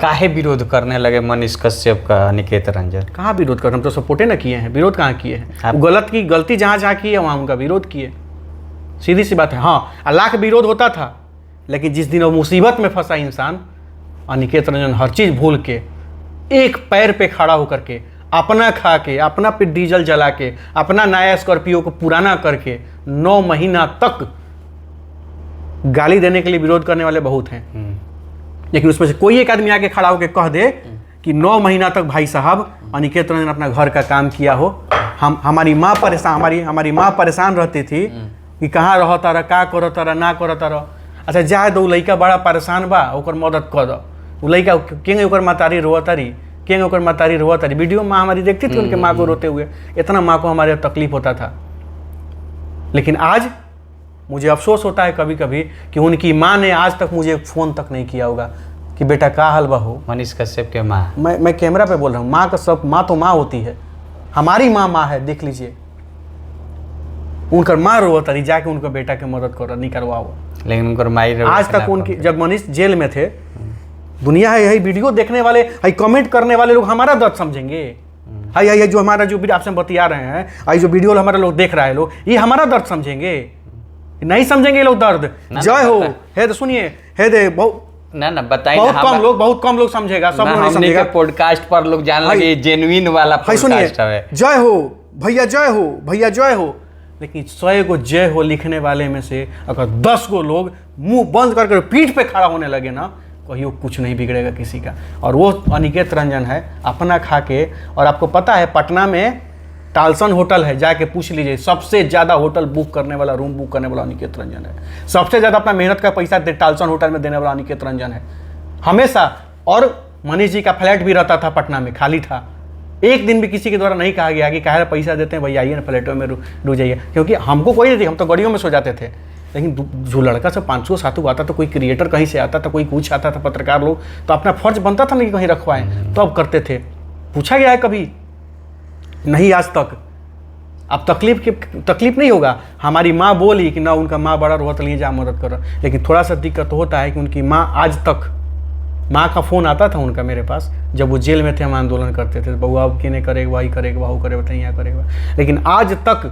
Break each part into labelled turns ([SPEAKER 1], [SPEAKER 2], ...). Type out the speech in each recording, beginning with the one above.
[SPEAKER 1] काहे विरोध करने लगे मनीष कश्यप का अनिकेत रंजन?
[SPEAKER 2] कहाँ विरोध कर, हम तो सपोर्टे ना किए हैं, विरोध कहाँ किए हैं? गलती जहाँ की है वहाँ उनका विरोध किए, सीधी सी बात है। हाँ, लाख विरोध होता था, लेकिन जिस दिन वो मुसीबत में फंसा इंसान, अनिकेत रंजन हर चीज़ भूल के एक पैर पे खड़ा होकर के, अपना खा के, अपना पे डीजल जला के, अपना नया स्कॉर्पियो को पुराना करके 9 महीना तक गाली देने के लिए विरोध करने वाले बहुत हैं, लेकिन उसमें से कोई एक आदमी आके खड़ा होकर कह दे कि 9 महीना तक भाई साहब अनिकेत रंजन अपना घर का काम किया हो, हमारी माँ परेशान रहती थी कि कहाँ रह तारा, का करो तारा, ना करो तारा। अच्छा जाए दो, लड़का बड़ा परेशान बा, ओकर मदद कर दो। वो लड़का केंगे ओकर मातारी रोवतारी, वीडियो माँ हमारी देखती थी उनके माँ को रोते हुए, इतना माँ को हमारे तकलीफ होता था। लेकिन आज मुझे अफसोस होता है कभी कभी कि उनकी माँ ने आज तक मुझे फ़ोन तक नहीं किया होगा कि बेटा का हाल बा हो।
[SPEAKER 1] मनीष कश्यप के माँ,
[SPEAKER 2] मैं कैमरा पे बोल रहा हूँ, माँ का सब, माँ तो माँ होती है, हमारी माँ है, देख लीजिए। उनकर माँ रोवत रही, जाके उनका बेटा के मदद करो, नहीं करवाओ।
[SPEAKER 1] लेकिन उनकर माई
[SPEAKER 2] आज तक उनकी, जब मनीष जेल में थे, दुनिया है यही वीडियो देखने वाले, है कमेंट करने वाले लोग हमारा दर्द समझेंगे। है जो हमारा जो आपसे बतिया रहे हैं, आई जो वीडियो हमारे लोग देख रहा है लोग, ये हमारा दर्द समझेंगे? नहीं समझेंगे लोग दर्द। जय हो, है तो सुनिए, है दे बहुत
[SPEAKER 1] ना बताइए,
[SPEAKER 2] बहुत कम लोग समझेगा, सब लोग नहीं समझेगा।
[SPEAKER 1] पॉडकास्ट पर लोग जान लगे जेन्युइन वाला पॉडकास्ट है।
[SPEAKER 2] जय हो भैया, जय हो भैया, जय हो। लेकिन 100 को जय हो लिखने वाले में से अगर 10 को लोग मुंह बंद करके पीठ पे खड़ा होने लगे ना, कहियो कुछ नहीं बिगड़ेगा किसी का। और वो अनिकेत रंजन है, अपना खा के। और आपको पता है पटना में टालसन होटल है, जाके पूछ लीजिए, सबसे ज़्यादा होटल बुक करने वाला, रूम बुक करने वाला अनिकेत रंजन है। सबसे ज़्यादा अपना मेहनत का पैसा टालसन होटल में देने वाला अनिकेत रंजन है हमेशा। और मनीष जी का फ्लैट भी रहता था पटना में, खाली था। एक दिन भी किसी के द्वारा नहीं कहा गया कि काहे पैसा देते हैं भैया, आइए ना फ्लैटों में रुक जाइए, क्योंकि हमको कोई नहीं थी, हम तो गाड़ियों में सो जाते थे। लेकिन जो लड़का सब 500-700 आता था, कोई क्रिएटर कहीं से आता था, कोई कुछ आता था, पत्रकार लोग, तो अपना फर्ज बनता था ना कि कहीं रखवाएं, तो अब करते थे। पूछा गया है कभी? नहीं आज तक। अब तकलीफ नहीं होगा। हमारी माँ बोली कि ना, उनका माँ बड़ा रोत लिए जा मदद करो, लेकिन थोड़ा सा दिक्कत होता है कि उनकी माँ आज तक, माँ का फ़ोन आता था उनका मेरे पास, जब वो जेल में थे, हम आंदोलन करते थे, बउआ अब किने करेगा, वही करेगा, वो करे, बताइए यहाँ करेगा। लेकिन आज तक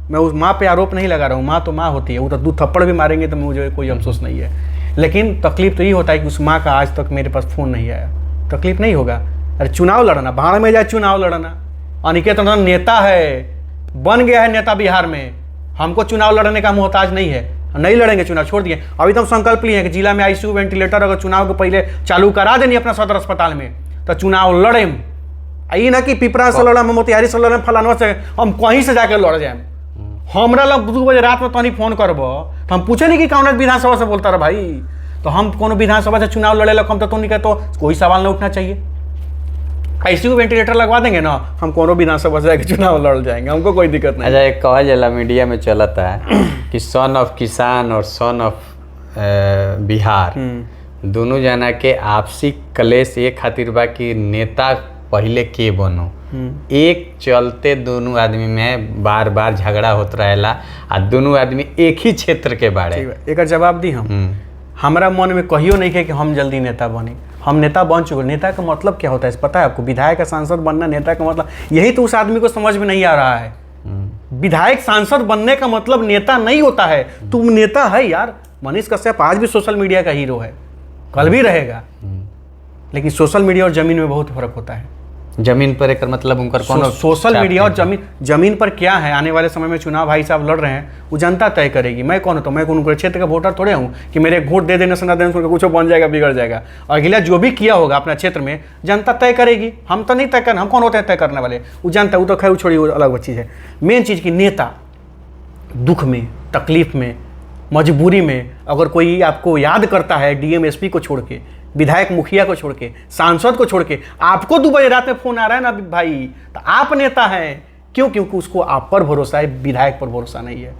[SPEAKER 2] मैं उस माँ पे आरोप नहीं लगा रहा हूँ, माँ तो माँ होती है, वो तो 2 थप्पड़ भी मारेंगे तो मुझे कोई अफसोस नहीं है। लेकिन तकलीफ तो ये होता है कि उस माँ का आज तक मेरे पास फ़ोन नहीं आया। तकलीफ नहीं होगा? अरे चुनाव लड़ना, भाड़ में जाए चुनाव लड़ना। अनिकेत रंजन नेता है, बन गया है नेता बिहार में, हमको चुनाव लड़ने का मोहताज नहीं है, नहीं लड़ेंगे चुनाव, छोड़ दिए। अभी तो हम संकल्प लिए हैं कि जिला में आईसीयू वेंटिलेटर अगर चुनाव के पहले चालू करा देनी अपना सदर अस्पताल में, तो चुनाव लड़ें। आई ना कि पिपरा से लड़ा, मोतिहारी से लड़ा, फलानवा से, हम कहीं से जाकर लड़ जाए। हमरा लग 2 बजे रात में तो नहीं फ़ोन करब तो हम पूछे नहीं कि कौन विधानसभा से बोलता रहा भाई, तो हम कौन विधानसभा से चुनाव लड़े लग, हम तो नहीं कहते, तो कोई सवाल नहीं उठना चाहिए। आईसीयू वेंटिलेटर लगवा देंगे ना, हम कोनो विधानसभा से जाके चुनाव लड़ जाएंगे, हमको कोई दिक्कत नहीं।
[SPEAKER 1] अच्छा, एक कहा जाला मीडिया में चलता है कि सन ऑफ किसान और सन ऑफ बिहार दोनों जना के आपसी कलेश ये खातिर बा कि नेता पहले के बनो, एक चलते दोनों आदमी में बार बार झगड़ा होता रहेला, आ दोनों आदमी एक ही क्षेत्र के बारे।
[SPEAKER 2] एक जवाब दी हमारा मन में कहियो नहीं है कि हम जल्दी नेता बने, हम नेता बन चुके। नेता का मतलब क्या होता है पता है आपको? विधायक का सांसद बनना नेता का मतलब, यही तो उस आदमी को समझ में नहीं आ रहा है। विधायक सांसद बनने का मतलब नेता नहीं होता है। तुम नेता है यार। मनीष कश्यप आज भी सोशल मीडिया का हीरो है, कल भी रहेगा, लेकिन सोशल मीडिया और जमीन में बहुत फर्क होता है।
[SPEAKER 1] जमीन पर एक मतलब उनका
[SPEAKER 2] सोशल मीडिया और जमीन पर क्या है? आने वाले समय में चुनाव भाई साहब लड़ रहे हैं, वो जनता तय करेगी। मैं कौन होता हूँ? मैं उनके क्षेत्र का वोटर थोड़े हूँ कि मेरे वोट दे देने से ना देने से कुछ बन जाएगा, बिगड़ जाएगा। और अगला जो भी किया होगा अपना क्षेत्र में जनता तय करेगी, हम तो नहीं तय करना। हम कौन होते हैं तय करने वाले? वो जनता, वो तो खैर छोड़ी, वो अलग चीज़ है। मेन चीज़ की नेता दुख में, तकलीफ में, मजबूरी में अगर कोई आपको याद करता है, डीएम एसपी को छोड़ के, विधायक मुखिया को छोड़ के, सांसद को छोड़ के, आपको 2 बजे रात में फ़ोन आ रहा है ना भाई, तो आप नेता हैं। क्यों? क्योंकि उसको आप पर भरोसा है, विधायक पर भरोसा नहीं है।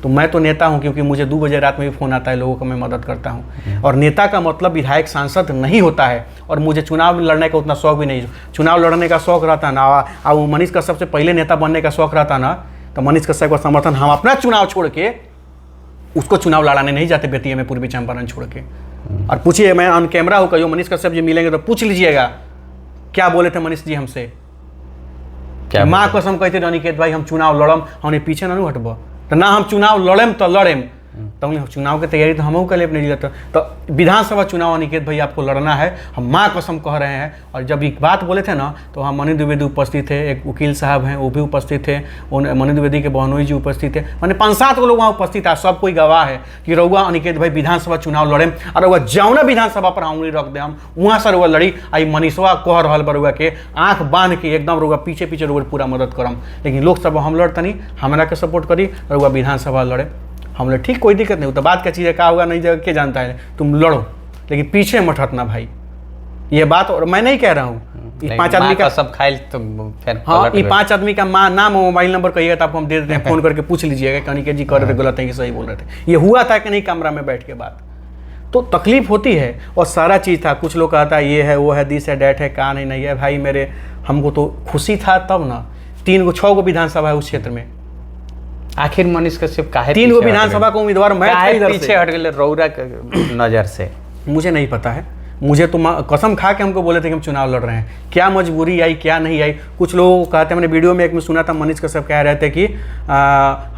[SPEAKER 2] तो मैं तो नेता हूं क्योंकि मुझे 2 बजे रात में भी फ़ोन आता है, लोगों को मैं मदद करता हूं। और नेता का मतलब विधायक सांसद नहीं होता है। और मुझे चुनाव लड़ने का उतना शौक भी नहीं। चुनाव लड़ने का शौक रहता ना, और मनीष कश्यप से पहले नेता बनने का शौक रहता ना, तो मनीष कश्यप का समर्थन हम अपना चुनाव छोड़ के उसको चुनाव लड़ाने नहीं जाते बेतिया में, पूर्वी चंपारण छोड़ के। और पूछिए, मैं ऑन कैमरा हूँ, कहियो मनीष कश्यप जी मिलेंगे तो पूछ लीजिएगा क्या बोले थे मनीष जी हमसे।
[SPEAKER 1] क्या
[SPEAKER 2] माँ कसम कहते थे अनिकेत भाई हम चुनाव लड़म, हमने पीछे ना हटब, तो ना हम चुनाव लड़ेम तो लड़ेम। तो चुनाव की तैयारी तो हम कर ले अपने जिला। तो विधानसभा चुनाव अनिकेत भाई आपको लड़ना है, हम माँ कसम कह रहे हैं। और जब एक बात बोले थे ना, तो हम मनीष द्विवेदी उपस्थित थे, एक वकील साहब हैं वो भी उपस्थित थे, मनीष द्विवेदी के बहनोई जी उपस्थित थे, मैंने 5-7 लोग वहाँ उपस्थित था। सब कोई गवाह है कि रउआ अनिकेत भाई विधानसभा चुनाव लड़ेम, और रउआ जौना विधानसभा पर उंगली रख दे हम वहाँ से रउआ लड़ी। आई मनीषवा कह रहा बरुआ के आँख बांध के एकदम रउआ पीछे पीछे रउआ पूरा मदद करम। लेकिन लोकसभा हम लड़तनी, हमरा के सपोर्ट करी, रउआ विधानसभा लड़े। हम लोग ठीक, कोई दिक्कत नहीं। तो बात क्या चीज़ है, क्या होगा नहीं जगह के जानता है, तुम लड़ो लेकिन पीछे मत हटना भाई। ये बात और मैं नहीं कह रहा हूँ, 5 आदमी का सब
[SPEAKER 1] खाइल तो फिर
[SPEAKER 2] हाँ, ये 5 आदमी का माँ नाम और मोबाइल नंबर कहिएगा तो आपको हम दे देते हैं, फोन करके पूछ लीजिएगा कि अनिकेत जी कह रहे थे गलत है कि सही बोल रहे थे, ये हुआ था कि नहीं कमरा में बैठ के बात। तो तकलीफ होती है और सारा चीज़ था। कुछ लोग कहता है ये है वो है, दिस है डैट है, कहाँ नहीं है भाई मेरे। हमको तो खुशी था तब ना, 3-6 विधानसभा है उस क्षेत्र में।
[SPEAKER 1] आखिर मनीष कश्यप काहे
[SPEAKER 2] 3 विधानसभा का उम्मीदवार मैं
[SPEAKER 1] पीछे हट गए रौरा नजर से?
[SPEAKER 2] मुझे नहीं पता है, मुझे तो कसम खा के हमको बोले थे कि हम चुनाव लड़ रहे हैं। क्या मजबूरी आई क्या नहीं आई, कुछ लोग कहते हैं, मैंने वीडियो में एक में सुना था मनीष कश्यप कह रहे थे कि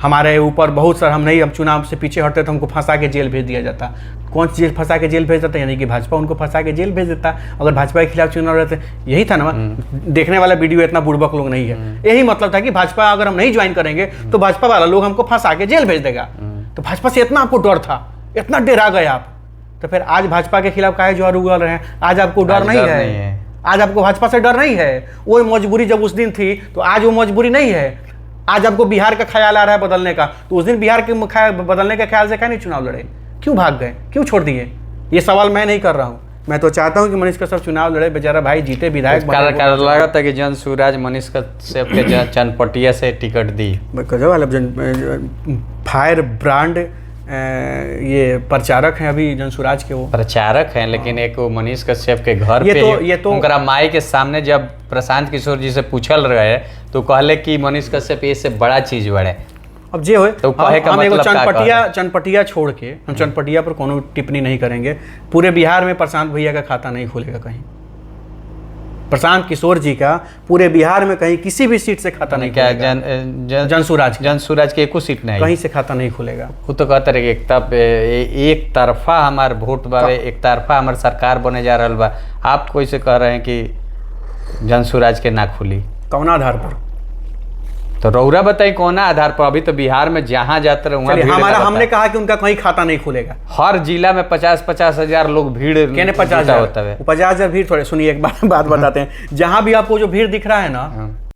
[SPEAKER 2] हमारे ऊपर बहुत सारा, हम चुनाव से पीछे हटते तो हमको फंसा के जेल भेज दिया जाता। कौन सी जेल फंसा के जेल भेज देता? यानी कि भाजपा उनको फंसा के जेल भेज देता। अगर भाजपा के खिलाफ चुनाव रहते, यही था ना। देखने वाला वीडियो इतना बुड़बक लोग नहीं है। यही मतलब था कि भाजपा अगर हम नहीं ज्वाइन करेंगे तो भाजपा वाला लोग हमको फंसा के जेल भेज देगा। तो भाजपा से इतना आपको डर था, इतना डरा गए आप, तो फिर आज भाजपा के खिलाफ काहे जोर उगल रहे हैं? आज आपको डर नहीं है, आज आपको भाजपा से डर नहीं है। वो मजबूरी जब उस दिन थी तो आज वो मजबूरी नहीं है। आज आपको बिहार का ख्याल आ रहा है बदलने का, तो उस दिन बिहार के बदलने के ख्याल से क्या नहीं चुनाव लड़े? क्यों भाग गए, क्यों छोड़ दिए? ये सवाल मैं नहीं कर रहा हूँ। मैं तो चाहता हूँ कि मनीष कश्यप चुनाव लड़े, बेचारा भाई जीते, विधायक
[SPEAKER 1] लगा था कि जन सूरज मनीष कश्यप के चनपटिया से टिकट दी।
[SPEAKER 2] फायर ब्रांड ये प्रचारक हैं अभी जनसुराज के, वो
[SPEAKER 1] प्रचारक हैं। लेकिन एक वो मनीष कश्यप के घर पे उनका माई के सामने जब प्रशांत किशोर जी से पूछल रहे तो कहले कि मनीष कश्यप ये से बड़ा चीज बड़े।
[SPEAKER 2] अब जे हो
[SPEAKER 1] तो हम
[SPEAKER 2] एगो चनपटिया छोड़ के हम चनपटिया पर कोनो टिप्पणी नहीं करेंगे। पूरे बिहार में प्रशांत भैया का खाता नहीं खुलेगा कहीं, प्रशांत किशोर जी का पूरे बिहार में कहीं किसी भी सीट से खाता नहीं खुलेगा। जनसुराज के एको सीट नहीं, कहीं से खाता नहीं खुलेगा।
[SPEAKER 1] वो तो कहते रहे एक तरफा हमार वोट बावे, एक तरफा हमार सरकार बने जा रहा बा। आप कैसे कह रहे हैं कि जनसुराज के ना खुली?
[SPEAKER 2] कौन आधार पर?
[SPEAKER 1] तो रौरा बताई कौन आधार पर? अभी तो बिहार में जहाँ जाते रहे
[SPEAKER 2] हमारा, हमने कहा कि उनका कहीं खाता नहीं खुलेगा।
[SPEAKER 1] हर जिला में 50-50 हजार लोग भीड़,
[SPEAKER 2] कहने 50,000 होता है। 50,000 भीड़ थोड़े, सुनिए एक बात बताते हैं। जहाँ भी आपको जो भीड़ दिख रहा है ना,